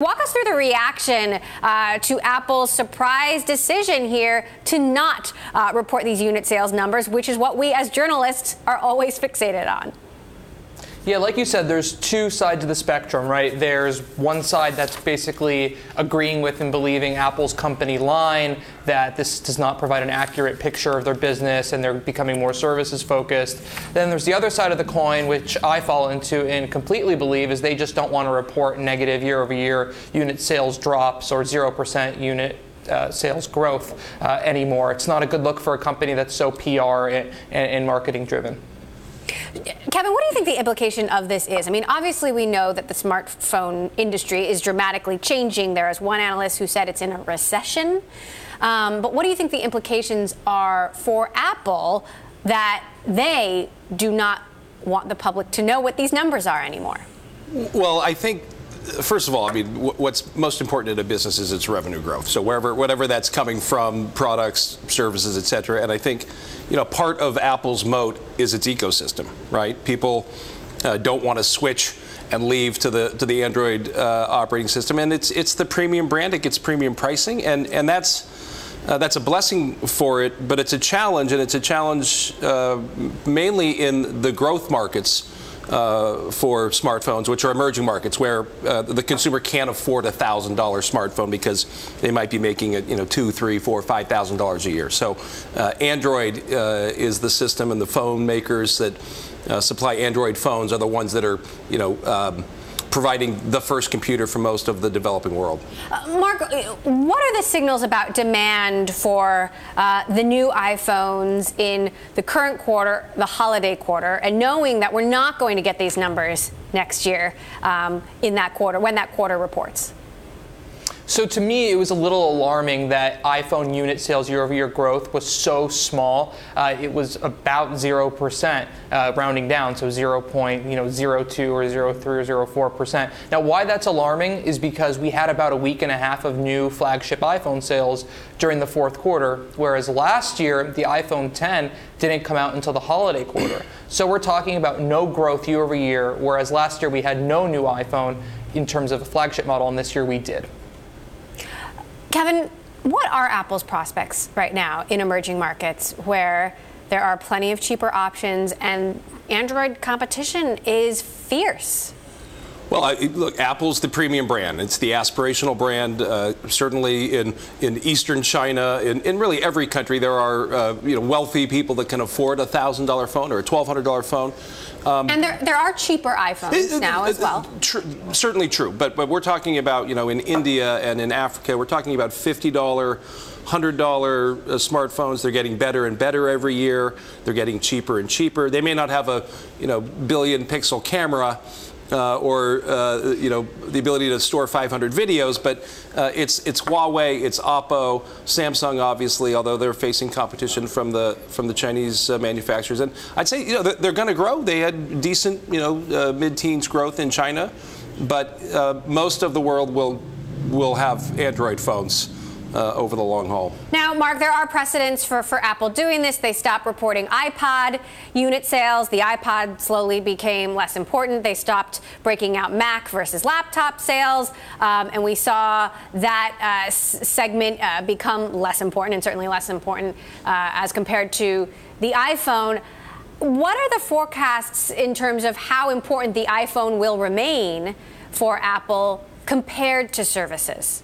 Walk us through the reaction to Apple's surprise decision here to not report these unit sales numbers, which is what we as journalists are always fixated on. Yeah, like you said, there's two sides of the spectrum, right? There's one side that's basically agreeing with and believing Apple's company line that this does not provide an accurate picture of their business and they're becoming more services focused. Then there's the other side of the coin, which I fall into and completely believe, is they just don't want to report negative year-over-year unit sales drops or 0% unit sales growth anymore. It's not a good look for a company that's so PR and marketing driven. Kevin, what do you think the implication of this is? I mean, obviously we know that the smartphone industry is dramatically changing. There is one analyst who said it's in a recession. But what do you think the implications are for Apple that they do not want the public to know what these numbers are anymore? Well, I think, first of all, I mean, what's most important in a business is its revenue growth. So whatever that's coming from, products, services, et cetera. And I think, part of Apple's moat is its ecosystem, right? People don't want to switch and leave to the Android operating system, and it's the premium brand. It gets premium pricing, and that's a blessing for it. But it's a challenge, and it's a challenge mainly in the growth markets. For smartphones, which are emerging markets, where the consumer can't afford a $1,000 smartphone because they might be making it, $2,000, $3,000, $4,000, $5,000 a year. So Android is the system, and the phone makers that supply Android phones are the ones that are, providing the first computer for most of the developing world. Mark, what are the signals about demand for the new iPhones in the current quarter, the holiday quarter, and knowing that we're not going to get these numbers next year in that quarter, when that quarter reports? So to me, it was a little alarming that iPhone unit sales year-over-year growth was so small. It was about 0%, rounding down, so 0.02 or 0.3 or 0.4%. Now, why that's alarming is because we had about a week and a half of new flagship iPhone sales during the fourth quarter, whereas last year the iPhone X didn't come out until the holiday quarter. So we're talking about no growth year-over-year, whereas last year we had no new iPhone in terms of a flagship model, and this year we did. Kevin, what are Apple's prospects right now in emerging markets where there are plenty of cheaper options and Android competition is fierce? Well, look, Apple's the premium brand. It's the aspirational brand. Certainly in Eastern China, in really every country, there are wealthy people that can afford a $1,000 phone or a $1,200 phone. And there are cheaper iPhones now as well. Certainly true, but we're talking about in India and in Africa, we're talking about $50, $100 smartphones. They're getting better and better every year. They're getting cheaper and cheaper. They may not have a billion pixel camera. Or the ability to store 500 videos, but it's Huawei, it's Oppo, Samsung, obviously, although they're facing competition from the Chinese manufacturers. And I'd say they're going to grow. They had decent mid-teens growth in China, but most of the world will have Android phones over the long haul. Now, Mark, there are precedents for Apple doing this. They stopped reporting iPod unit sales. The iPod slowly became less important. They stopped breaking out Mac versus laptop sales. And we saw that segment become less important, and certainly less important as compared to the iPhone. What are the forecasts in terms of how important the iPhone will remain for Apple compared to services?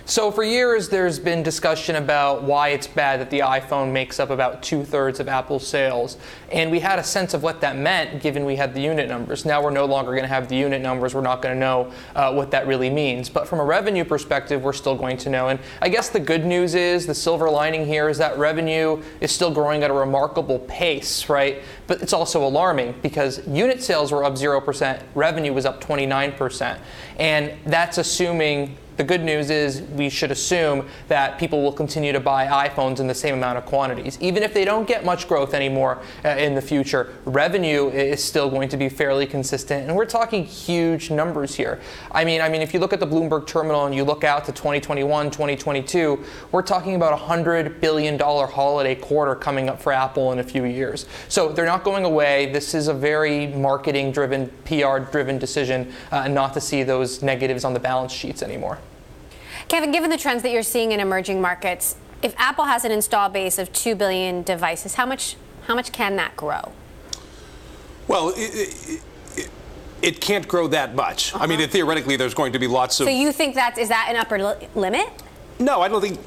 So for years, there's been discussion about why it's bad that the iPhone makes up about 2/3 of Apple's sales. And we had a sense of what that meant, given we had the unit numbers. Now we're no longer going to have the unit numbers. We're not going to know what that really means. But from a revenue perspective, we're still going to know. And I guess the good news is, the silver lining here is that revenue is still growing at a remarkable pace, right? But it's also alarming because unit sales were up 0%, revenue was up 29%. And that's assuming. The good news is we should assume that people will continue to buy iPhones in the same amount of quantities. Even if they don't get much growth anymore, in the future. Revenue is still going to be fairly consistent, and we're talking huge numbers here. I mean, if you look at the Bloomberg terminal and you look out to 2021, 2022, we're talking about $100 billion holiday quarter coming up for Apple in a few years. So they're not going away. This is a very marketing-driven, PR-driven decision not to see those negatives on the balance sheets anymore. Kevin, given the trends that you're seeing in emerging markets, if Apple has an install base of 2 billion devices, how much can that grow? Well, it can't grow that much. I mean, theoretically, there's going to be lots of... So you think is that an upper limit? No, I don't think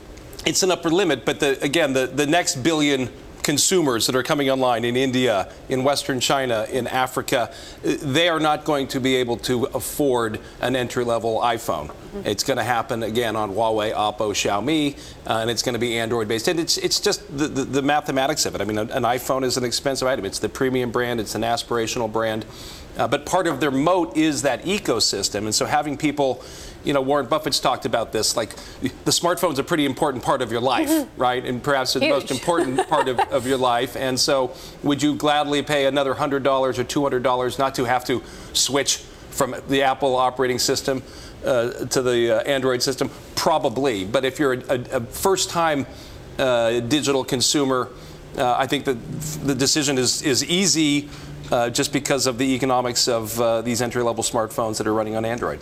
it's an upper limit. But again, the next billion consumers that are coming online in India, in Western China, in Africa, they are not going to be able to afford an entry-level iPhone. It's going to happen, again, on Huawei, Oppo, Xiaomi, and it's going to be Android-based. And it's just the mathematics of it. I mean, an iPhone is an expensive item. It's the premium brand. It's an aspirational brand. But part of their moat is that ecosystem. And so having people, Warren Buffett's talked about this, like the smartphone's a pretty important part of your life, right? And perhaps the most important part of your life. And so would you gladly pay another $100 or $200 not to have to switch from the Apple operating system to the Android system? Probably. But if you're a first-time digital consumer, I think that the decision is easy just because of the economics of these entry-level smartphones that are running on Android.